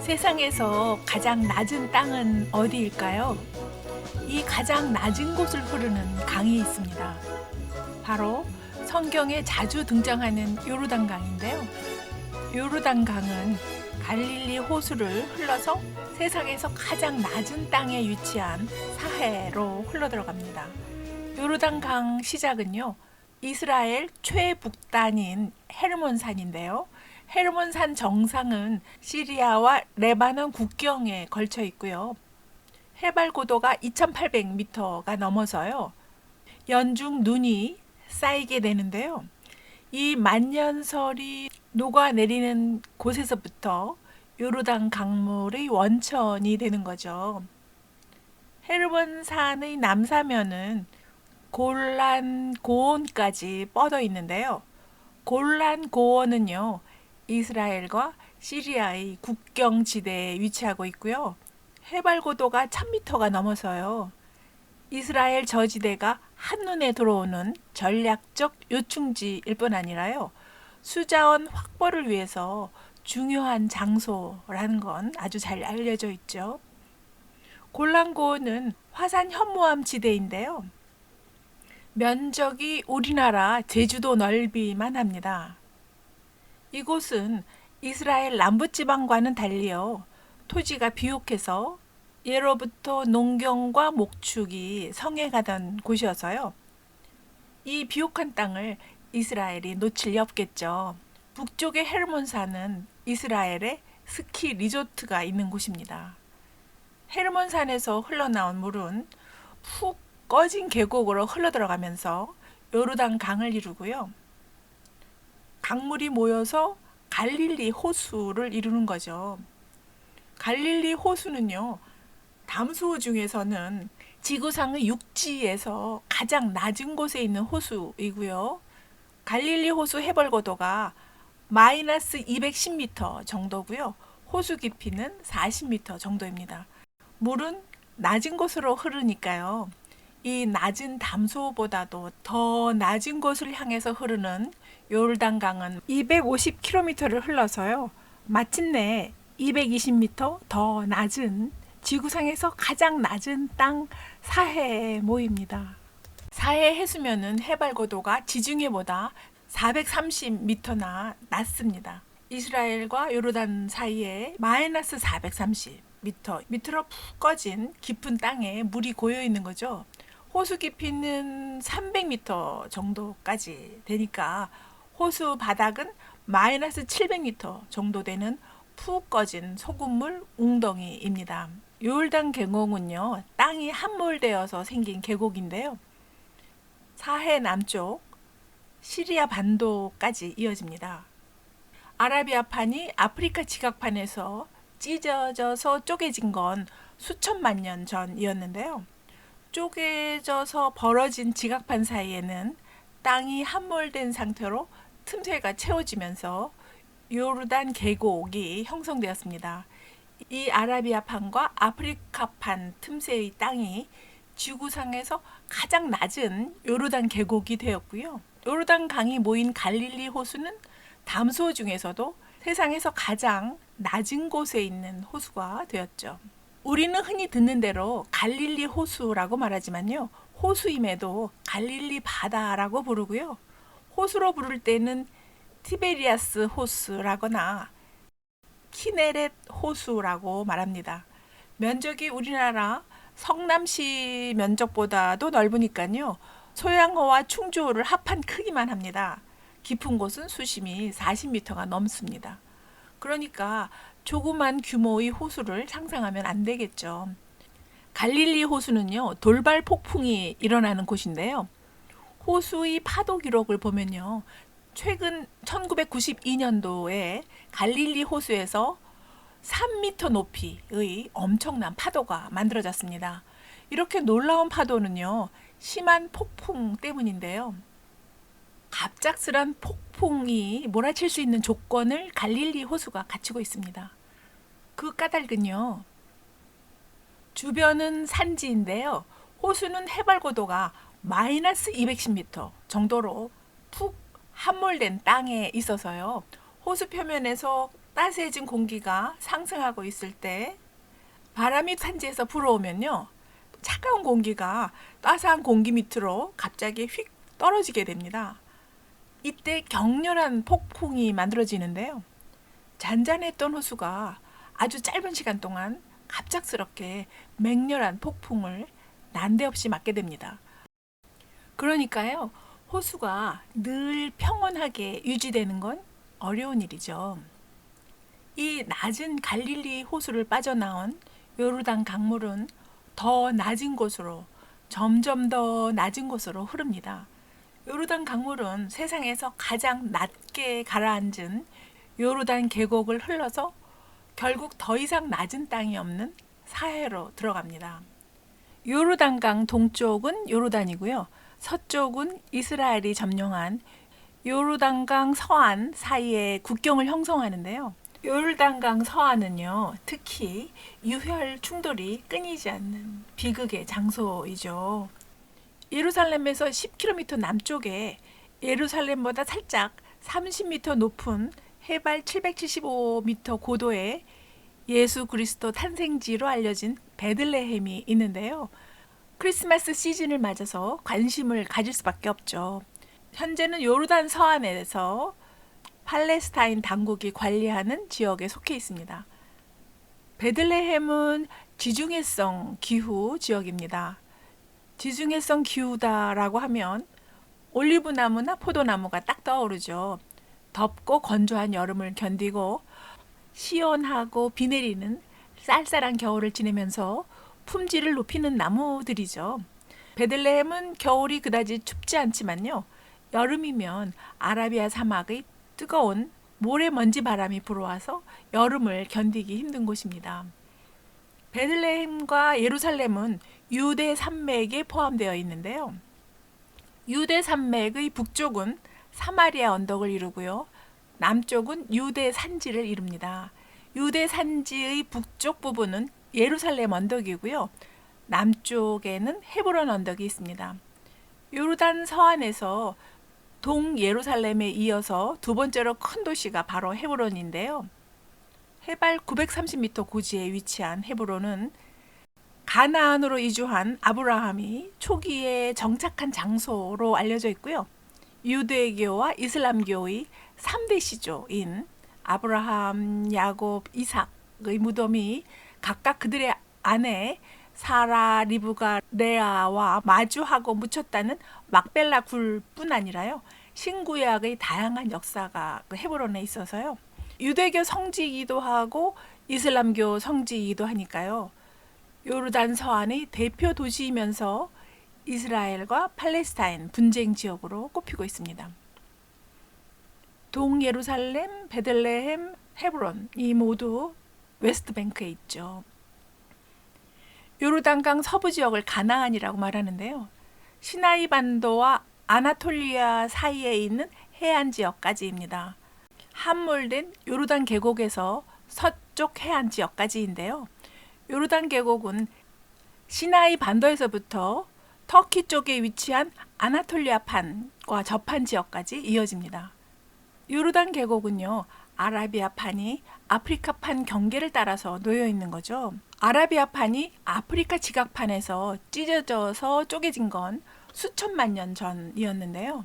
세상에서 가장 낮은 땅은 어디일까요? 이 가장 낮은 곳을 흐르는 강이 있습니다. 바로 성경에 자주 등장하는 요르단 강인데요. 요르단 강은 갈릴리 호수를 흘러서 세상에서 가장 낮은 땅에 위치한 사해로 흘러들어갑니다. 요르단 강 시작은요, 이스라엘 최북단인 헤르몬산인데요. 헤르몬산 정상은 시리아와 레바논 국경에 걸쳐 있고요. 해발 고도가 2,800m가 넘어서요. 연중 눈이 쌓이게 되는데요. 이 만년설이 녹아내리는 곳에서부터 요르단 강물의 원천이 되는 거죠. 헤르몬산의 남사면은 골란 고원까지 뻗어 있는데요. 골란 고원은요, 이스라엘과 시리아의 국경 지대에 위치하고 있고요. 해발 고도가 1000m가 넘어서요. 이스라엘 저지대가 한눈에 들어오는 전략적 요충지일 뿐 아니라요. 수자원 확보를 위해서 중요한 장소라는 건 아주 잘 알려져 있죠. 골란고원은 화산 현무암 지대인데요. 면적이 우리나라 제주도 넓이만 합니다. 이곳은 이스라엘 남부지방과는 달리요. 토지가 비옥해서 예로부터 농경과 목축이 성행하던 곳이어서요. 이 비옥한 땅을 이스라엘이 놓칠 리 없겠죠. 북쪽의 헤르몬산은 이스라엘의 스키 리조트가 있는 곳입니다. 헤르몬산에서 흘러나온 물은 푹 꺼진 계곡으로 흘러들어가면서 요르단 강을 이루고요. 강물이 모여서 갈릴리 호수를 이루는 거죠. 갈릴리 호수는요, 담수 중에서는 지구상의 육지에서 가장 낮은 곳에 있는 호수이고요. 갈릴리 호수 해발 고도가 마이너스 210m 정도고요. 호수 깊이는 40m 정도입니다. 물은 낮은 곳으로 흐르니까요. 이 낮은 담소보다도 더 낮은 곳을 향해서 흐르는 요르단강은 250km를 흘러서요. 마침내 220m 더 낮은 지구상에서 가장 낮은 땅 사해에 모입니다. 사해 해수면은 해발 고도가 지중해보다 430m나 낮습니다. 이스라엘과 요르단 사이에 마이너스 430m 밑으로 푹 꺼진 깊은 땅에 물이 고여 있는 거죠. 호수 깊이는 300m 정도까지 되니까 호수 바닥은 마이너스 700m 정도 되는 푹 꺼진 소금물 웅덩이입니다. 요르단 계곡은요, 땅이 함몰되어서 생긴 계곡인데요. 사해 남쪽 시리아 반도까지 이어집니다. 아라비아판이 아프리카 지각판에서 찢어져서 쪼개진 건 수천만 년 전이었는데요. 쪼개져서 벌어진 지각판 사이에는 땅이 함몰된 상태로 틈새가 채워지면서 요르단 계곡이 형성되었습니다. 이 아라비아판과 아프리카판 틈새의 땅이 지구상에서 가장 낮은 요르단 계곡이 되었고요. 요르단 강이 모인 갈릴리 호수는 담소 중에서도 세상에서 가장 낮은 곳에 있는 호수가 되었죠. 우리는 흔히 듣는 대로 갈릴리 호수라고 말하지만요. 호수임에도 갈릴리 바다라고 부르고요. 호수로 부를 때는 티베리아스 호수라거나 키네렛 호수라고 말합니다. 면적이 우리나라 성남시 면적보다도 넓으니까요. 소양호와 충주호를 합한 크기만 합니다. 깊은 곳은 수심이 40m가 넘습니다. 그러니까 조그만 규모의 호수를 상상하면 안 되겠죠. 갈릴리 호수는요, 돌발 폭풍이 일어나는 곳인데요. 호수의 파도 기록을 보면요, 최근 1992년도에 갈릴리 호수에서 3m 높이의 엄청난 파도가 만들어졌습니다. 이렇게 놀라운 파도는요, 심한 폭풍 때문인데요. 갑작스런 폭풍이 몰아칠 수 있는 조건을 갈릴리 호수가 갖추고 있습니다. 그 까닭은요, 주변은 산지인데요. 호수는 해발 고도가 마이너스 210m 정도로 푹 함몰된 땅에 있어서요. 호수 표면에서 따스해진 공기가 상승하고 있을 때 바람이 산지에서 불어오면요. 차가운 공기가 따스한 공기 밑으로 갑자기 휙 떨어지게 됩니다. 이때 격렬한 폭풍이 만들어지는데요. 잔잔했던 호수가 아주 짧은 시간 동안 갑작스럽게 맹렬한 폭풍을 난데없이 맞게 됩니다. 그러니까요, 호수가 늘 평온하게 유지되는 건 어려운 일이죠. 이 낮은 갈릴리 호수를 빠져나온 요르단 강물은 더 낮은 곳으로, 점점 더 낮은 곳으로 흐릅니다. 요르단 강물은 세상에서 가장 낮게 가라앉은 요르단 계곡을 흘러서 결국 더 이상 낮은 땅이 없는 사해로 들어갑니다. 요르단강 동쪽은 요르단이고요. 서쪽은 이스라엘이 점령한 요르단강 서안 사이에 국경을 형성하는데요. 요르단강 서안은요, 특히 유혈 충돌이 끊이지 않는 비극의 장소이죠. 예루살렘에서 10km 남쪽에 예루살렘보다 살짝 30m 높은 해발 775m 고도의 예수 그리스도 탄생지로 알려진 베들레헴이 있는데요. 크리스마스 시즌을 맞아서 관심을 가질 수밖에 없죠. 현재는 요르단 서안에서 팔레스타인 당국이 관리하는 지역에 속해 있습니다. 베들레헴은 지중해성 기후 지역입니다. 지중해성 기후다라고 하면 올리브 나무나 포도나무가 딱 떠오르죠. 덥고 건조한 여름을 견디고 시원하고 비 내리는 쌀쌀한 겨울을 지내면서 품질을 높이는 나무들이죠. 베들레헴은 겨울이 그다지 춥지 않지만요. 여름이면 아라비아 사막의 뜨거운 모래먼지 바람이 불어와서 여름을 견디기 힘든 곳입니다. 베들레헴과 예루살렘은 유대 산맥에 포함되어 있는데요. 유대 산맥의 북쪽은 사마리아 언덕을 이루고요. 남쪽은 유대 산지를 이룹니다. 유대 산지의 북쪽 부분은 예루살렘 언덕이고요. 남쪽에는 헤브론 언덕이 있습니다. 요르단 서안에서 동예루살렘에 이어서 두 번째로 큰 도시가 바로 헤브론인데요. 해발 930m 고지에 위치한 헤브론은 가나안으로 이주한 아브라함이 초기에 정착한 장소로 알려져 있고요. 유대교와 이슬람교의 3대 시조인 아브라함, 야곱, 이삭의 무덤이 각각 그들의 아내 사라, 리브가, 레아와 마주하고 묻혔다는 막벨라 굴뿐 아니라요. 신구약의 다양한 역사가 헤브론에 있어서요. 유대교 성지이기도 하고 이슬람교 성지이기도 하니까요. 요르단 서안의 대표 도시이면서 이스라엘과 팔레스타인 분쟁 지역으로 꼽히고 있습니다. 동예루살렘, 베들레헴, 헤브론이 모두 웨스트뱅크에 있죠. 요르단강 서부 지역을 가나안이라고 말하는데요. 시나이 반도와 아나톨리아 사이에 있는 해안 지역까지입니다. 함몰된 요르단 계곡에서 서쪽 해안 지역까지인데요. 요르단 계곡은 시나이 반도에서부터 터키 쪽에 위치한 아나톨리아 판과 접한 지역까지 이어집니다. 요르단 계곡은요, 아라비아 판이 아프리카 판 경계를 따라서 놓여 있는 거죠. 아라비아 판이 아프리카 지각판에서 찢어져서 쪼개진 건 수천만 년 전이었는데요.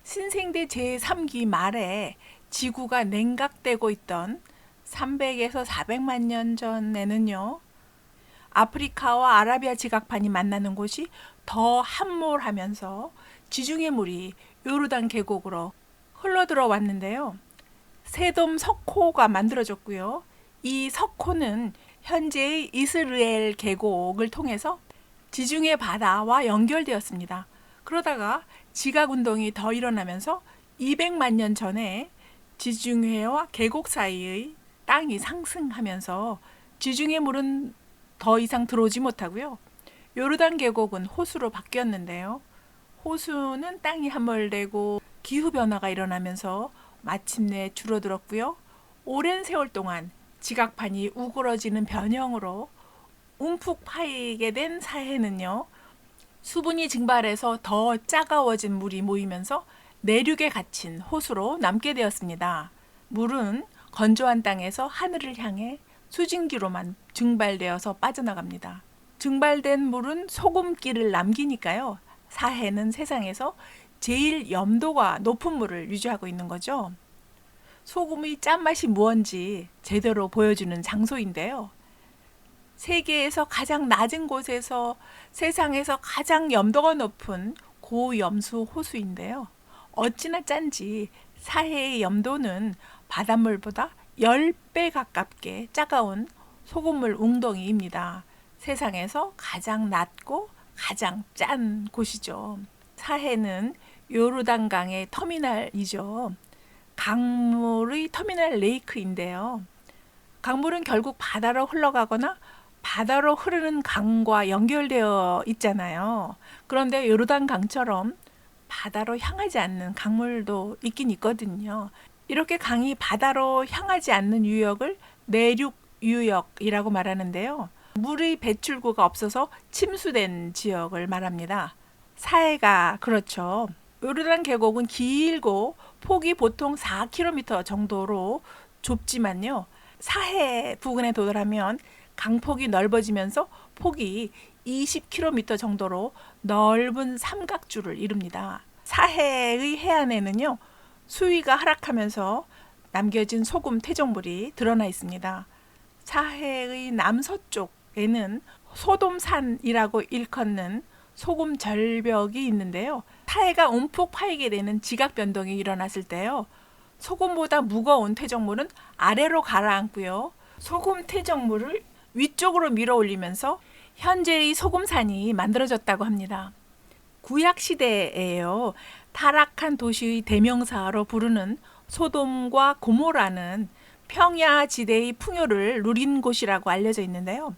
신생대 제3기 말에 지구가 냉각되고 있던 300에서 400만 년 전에는요. 아프리카와 아라비아 지각판이 만나는 곳이 더 함몰하면서 지중해 물이 요르단 계곡으로 흘러들어 왔는데요. 세돔 석호가 만들어졌고요. 이 석호는 현재의 이스르엘 계곡을 통해서 지중해 바다와 연결되었습니다. 그러다가 지각운동이 더 일어나면서 200만 년 전에 지중해와 계곡 사이의 땅이 상승하면서 지중해 물은 더 이상 들어오지 못하고요. 요르단 계곡은 호수로 바뀌었는데요. 호수는 땅이 함몰되고 기후변화가 일어나면서 마침내 줄어들었고요. 오랜 세월 동안 지각판이 우그러지는 변형으로 움푹 파이게 된 사해는요. 수분이 증발해서 더 짜가워진 물이 모이면서 내륙에 갇힌 호수로 남게 되었습니다. 물은 건조한 땅에서 하늘을 향해 수증기로만 증발되어서 빠져나갑니다. 증발된 물은 소금기를 남기니까요. 사해는 세상에서 제일 염도가 높은 물을 유지하고 있는 거죠. 소금의 짠맛이 무언지 제대로 보여주는 장소인데요. 세계에서 가장 낮은 곳에서 세상에서 가장 염도가 높은 고염수 호수인데요. 어찌나 짠지 사해의 염도는 바닷물보다 10배 가깝게 차가운 소금물 웅덩이입니다. 세상에서 가장 낮고 가장 짠 곳이죠. 사해는 요르단강의 터미널이죠. 강물의 터미널 레이크인데요. 강물은 결국 바다로 흘러가거나 바다로 흐르는 강과 연결되어 있잖아요. 그런데 요르단 강처럼 바다로 향하지 않는 강물도 있긴 있거든요. 이렇게 강이 바다로 향하지 않는 유역을 내륙 유역이라고 말하는데요. 물의 배출구가 없어서 침수된 지역을 말합니다. 사해가 그렇죠. 요르단 계곡은 길고 폭이 보통 4km 정도로 좁지만요. 사해 부근에 도달하면 강폭이 넓어지면서 폭이 20km 정도로 넓은 삼각주를 이룹니다. 사해의 해안에는요, 수위가 하락하면서 남겨진 소금 퇴적물이 드러나 있습니다. 사해의 남서쪽에는 소돔산이라고 일컫는 소금 절벽이 있는데요. 사해가 움푹 파이게 되는 지각 변동이 일어났을 때요. 소금보다 무거운 퇴적물은 아래로 가라앉고요. 소금 퇴적물을 위쪽으로 밀어 올리면서 현재의 소금산이 만들어졌다고 합니다. 구약 시대에요. 타락한 도시의 대명사로 부르는 소돔과 고모라는 평야 지대의 풍요를 누린 곳이라고 알려져 있는데요.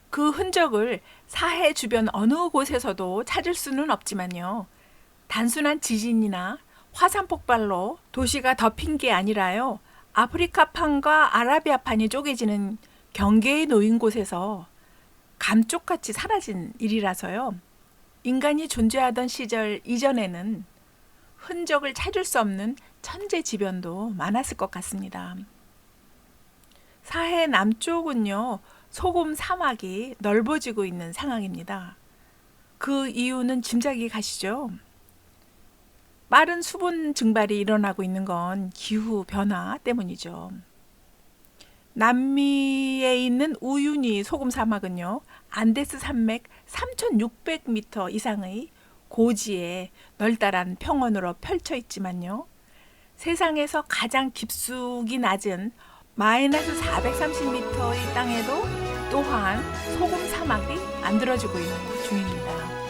그 흔적을 사해 주변 어느 곳에서도 찾을 수는 없지만요. 단순한 지진이나 화산 폭발로 도시가 덮인 게 아니라요. 아프리카판과 아라비아판이 쪼개지는 경계에 놓인 곳에서 감쪽같이 사라진 일이라서요. 인간이 존재하던 시절 이전에는 흔적을 찾을 수 없는 천재지변도 많았을 것 같습니다. 사해 남쪽은요, 소금 사막이 넓어지고 있는 상황입니다. 그 이유는 짐작이 가시죠? 빠른 수분 증발이 일어나고 있는 건 기후 변화 때문이죠. 남미에 있는 우유니 소금 사막은요, 안데스 산맥 3,600m 이상의 고지에 널따란 평원으로 펼쳐 있지만요, 세상에서 가장 깊숙이 낮은 마이너스 430m의 땅에도 또한 소금 사막이 만들어지고 있는 중입니다.